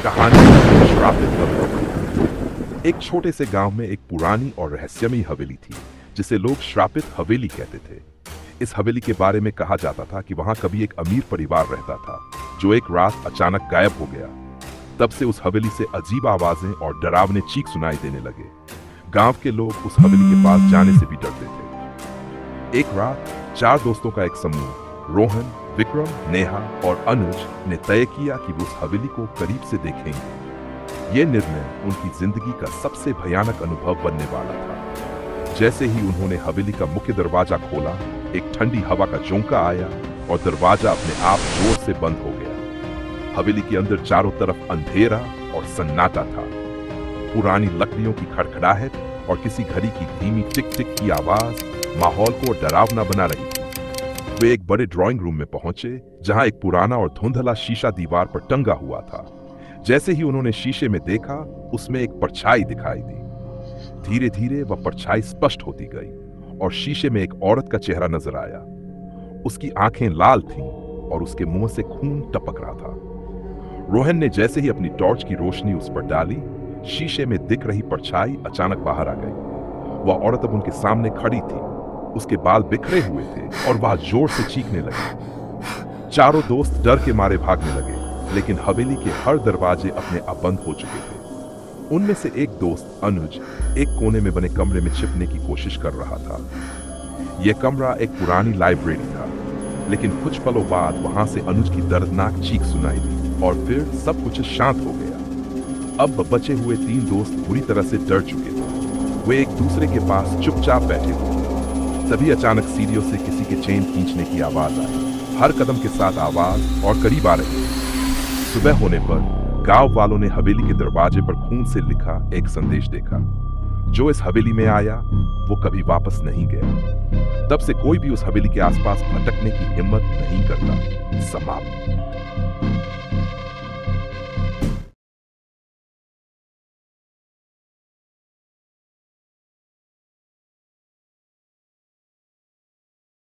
कहानी श्रापित हवेली। एक छोटे से गांव में एक पुरानी और रहस्यमयी हवेली थी जिसे लोग श्रापित हवेली कहते थे। इस हवेली के बारे में कहा जाता था कि वहां कभी एक अमीर परिवार रहता था जो एक रात अचानक गायब हो गया। तब से उस हवेली से अजीब आवाजें और डरावने चीख सुनाई देने लगे। गांव के लोग उस हवेली के पास जाने से भी डरते थे। एक रात 4 दोस्तों का एक समूह रोहन, विक्रम, नेहा और अनुज ने तय किया कि वो उस हवेली को करीब से देखेंगे। ये निर्णय उनकी जिंदगी का सबसे भयानक अनुभव बनने वाला था। जैसे ही उन्होंने हवेली का मुख्य दरवाजा खोला, एक ठंडी हवा का झोंका आया और दरवाजा अपने आप जोर से बंद हो गया। हवेली के अंदर चारों तरफ अंधेरा और सन्नाटा था। पुरानी लकड़ियों की खड़खड़ाहट और किसी घड़ी की धीमी टिक टिक की आवाज माहौल को डरावना बना रही थी। वे एक बड़े ड्राइंग रूम में पहुंचे जहां एक पुराना और धुंधला शीशा दीवार पर टंगा हुआ था। जैसे ही उन्होंने शीशे में देखा, उसमें एक परछाई दिखाई दी। धीरे धीरे वह परछाई स्पष्ट होती गई और शीशे में एक औरत का चेहरा नजर आया। उसकी आंखें लाल थीं और उसके मुंह से खून टपक रहा था। रोहन ने जैसे ही अपनी टॉर्च की रोशनी उस पर डाली, शीशे में दिख रही परछाई अचानक बाहर आ गई। वह औरत अब उनके सामने खड़ी थी। उसके बाल बिखरे हुए थे और वह जोर से चीखने लगी। चारों दोस्त डर के मारे भागने लगे, लेकिन हवेली के हर दरवाजे अपने आप बंद हो चुके थे। उनमें से एक दोस्त अनुज एक कोने में बने कमरे में छिपने की कोशिश कर रहा था। यह कमरा एक पुरानी लाइब्रेरी था, लेकिन कुछ पलों बाद वहां से अनुज की दर्दनाक चीख सुनाई दी और फिर सब कुछ शांत हो गया। अब बचे हुए 3 दोस्त बुरी तरह से डर चुके थे। वे एक दूसरे के पास चुपचाप बैठे हुए। तभी अचानक सीढ़ियों से किसी के चेन खींचने की आवाज आई। हर कदम के साथ आवाज और करीब आ रही थी। सुबह होने पर गांव वालों ने हवेली के दरवाजे पर खून से लिखा एक संदेश देखा। जो इस हवेली में आया वो कभी वापस नहीं गया। तब से कोई भी उस हवेली के आसपास भटकने की हिम्मत नहीं करता। समाप्त।